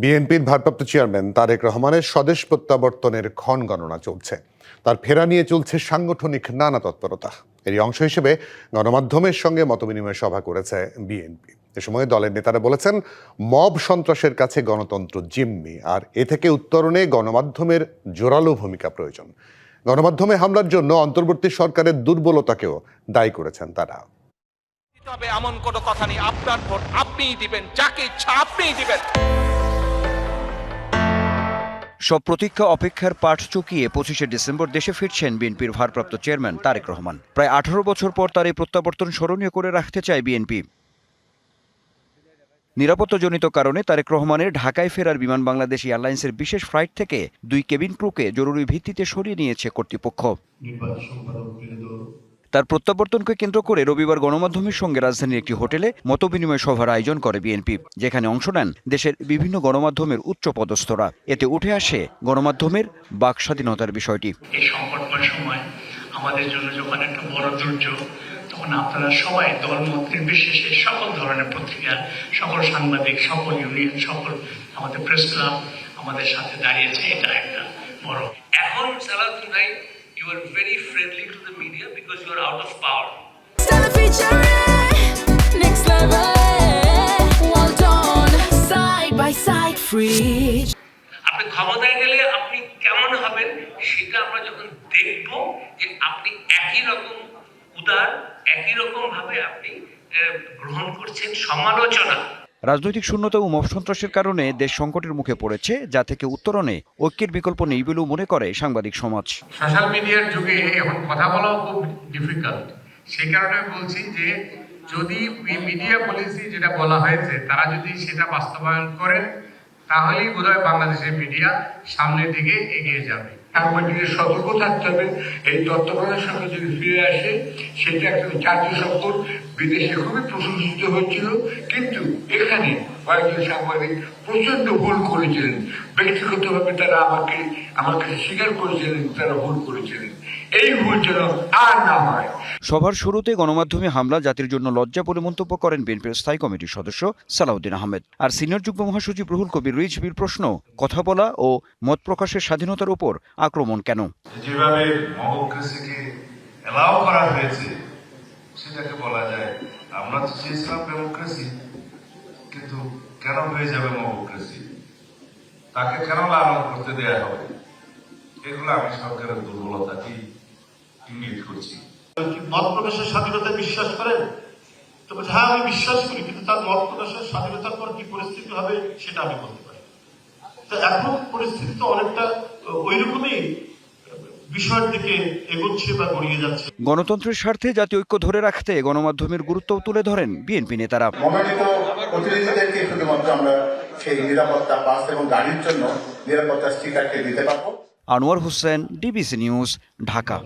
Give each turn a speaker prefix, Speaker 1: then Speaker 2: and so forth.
Speaker 1: বিএনপির ভারপ্রাপ্ত চেয়ারম্যান তারেক রহমানের স্বদেশ প্রত্যাবর্তনের ক্ষণ গণনা চলছে। তার ফেরা নিয়ে চলছে সাংগঠনিক নানা তৎপরতা। এরই অংশ হিসেবে গণমাধ্যমের সঙ্গে মতবিনিময় সভা করেছে বিএনপি। এ সময় দলের নেতারা বলেছেন, মব সন্ত্রাসের কাছে গণতন্ত্র জিম্মি, আর এ থেকে উত্তরণে গণমাধ্যমের জোরালো ভূমিকা প্রয়োজন। গণমাধ্যমে হামলার জন্য অন্তর্বর্তী সরকারের দুর্বলতাকেও দায়ী করেছেন তারা।
Speaker 2: তবে এমন কোনো কথা নেই, আপনার ভোট আপনিই দিবেন, যাকে ইচ্ছা আপনিই দিবেন।
Speaker 3: সব প্রতীক্ষা অপেক্ষার পাঠ চুকিয়ে 25শে ডিসেম্বর দেশে ফিরছেন বিএনপির ভারপ্রাপ্ত চেয়ারম্যান তারেক রহমান। প্রায় 18 বছর পর তার এই প্রত্যাবর্তন স্মরণীয় করে রাখতে চায় বিএনপি। নিরাপত্তাজনিত কারণে তারেক রহমানের ঢাকায় ফেরার বিমান বাংলাদেশ এয়ারলাইন্সের বিশেষ ফ্লাইট থেকে 2 কেবিন ক্রুকে জরুরি ভিত্তিতে সরিয়ে নিয়েছে কর্তৃপক্ষ। তার প্রত্যাবর্তনকে কেন্দ্র করে রবিবার গণমাধ্যমের সঙ্গে রাজধানীর একটি হোটেলে মতবিনিময় সভার আয়োজন করে বিএনপি, যেখানে অংশ নেন দেশের বিভিন্ন গণমাধ্যমের উচ্চপদস্থরা। এতে উঠে আসে গণমাধ্যমের বাক স্বাধীনতার বিষয়টি।
Speaker 4: এই সংকটময় সময় আমাদের জন্য যখন একটা বড় দুর্যোগ, তখন আপনারা সবাই দলমত নির্বিশেষে সকল ধরনের পত্রিকা, সকল সাংবাদিক, সকল ইউনিয়ন, সকল আমাদের প্রেস ক্লাব আমাদের সাথে দাঁড়িয়েছে। এটা একটা বড়। এখন সালাউদ্দিন ভাই, you are very friendly to the media because you are out of power.
Speaker 5: Next level, well done, side by side, free.
Speaker 4: আপনি ক্ষমতায় গেলে আপনি কেমন হবেন সেটা আমরা যখন দেখব, যে আপনি একই রকম উদার, একই রকম ভাবে আপনি গ্রহণ করছেন সমালোচনা।
Speaker 3: রাজনৈতিক শূন্যতা ও মব সন্ত্রাসের কারণে দেশ সংকটের মুখে পড়েছে, যা থেকে উত্তরণে ঐক্যের বিকল্প নেই বলেও মনে করে সাংবাদিক সমাজ।
Speaker 4: সোশ্যাল মিডিয়ার যুগে এখন কথা বলাও খুব ডিফিকাল্ট। সেই কারণে বলছি যে যদি মিডিয়া পলিসি যেটা বলা হয়েছে তারা যদি সেটা বাস্তবায়ন করেন, তাহলেই বোধহয় বাংলাদেশের মিডিয়া সামনের দিকে এগিয়ে যাবে। আমাদেরকে সতর্ক থাকতে হবে। এই তত্ত্বাবধানের সঙ্গে যদি ফিরে আসে, সেটা একটা জাতীয় সম্পদ, বিদেশে খুবই প্রশংসিত হচ্ছিল, কিন্তু এখানে কয়েকজন সাংবাদিক প্রচন্ড ভুল করেছিলেন। ব্যক্তিগতভাবে তারা আমার কাছে স্বীকার করেছিলেন তারা ভুল করেছিলেন। এই ভুল যেন আর না হয়।
Speaker 3: সভার শুরুতে গণমাধ্যমে হামলা জাতির জন্য লজ্জা বলে মন্তব্য করেন বিএনপির স্থায়ী কমিটির সদস্য সালাউদ্দিন আহমেদ। আর সিনিয়র যুগ্ম মহাসচিব রুহুল কবির রিজভির প্রশ্ন, কথা বলা ও মত প্রকাশের স্বাধীনতার উপর আক্রমণ কেন?
Speaker 6: যেভাবে ডেমোক্রেসিকে এলাও করা হয়েছে সেটাকে বলা যায় আমরা তো চেয়েছিলাম ডেমোক্রেসি, কিন্তু কেন হয়ে যাবে ডেমোক্রেসি? তাকে কেন লালন করতে দেয়া হবে? এগুলো আমি সরকারের দুর্বলতাকেই ইঙ্গিত করছি।
Speaker 7: মত প্রকাশের স্বাধীনতায় বিশ্বাস করেন? তো হ্যাঁ, আমি বিশ্বাস করি, কিন্তু তার মত প্রকাশের স্বাধীনতার পর কি পরিস্থিতি হবে সেটা আমি বলতে পারি। তো এখন পরিস্থিতি তো অনেকটা ওই রকমই বিষয়ের দিকে এগোচ্ছে বা গড়িয়ে যাচ্ছে।
Speaker 3: গণতন্ত্রের স্বার্থে জাতীয় ঐক্য ধরে রাখতে গণমাধ্যমের গুরুত্ব তুলে ধরেন বিএনপি নেতারা।
Speaker 8: মনোনীত প্রতিনিধিদেরকে শুধুমাত্র আমরা সেই নিরাপত্তা পাস এবং গাড়ির জন্য নিরাপত্তা স্টিকারকে দিতে পারবো।
Speaker 3: Anwar Hossain, DBC news, Dhaka.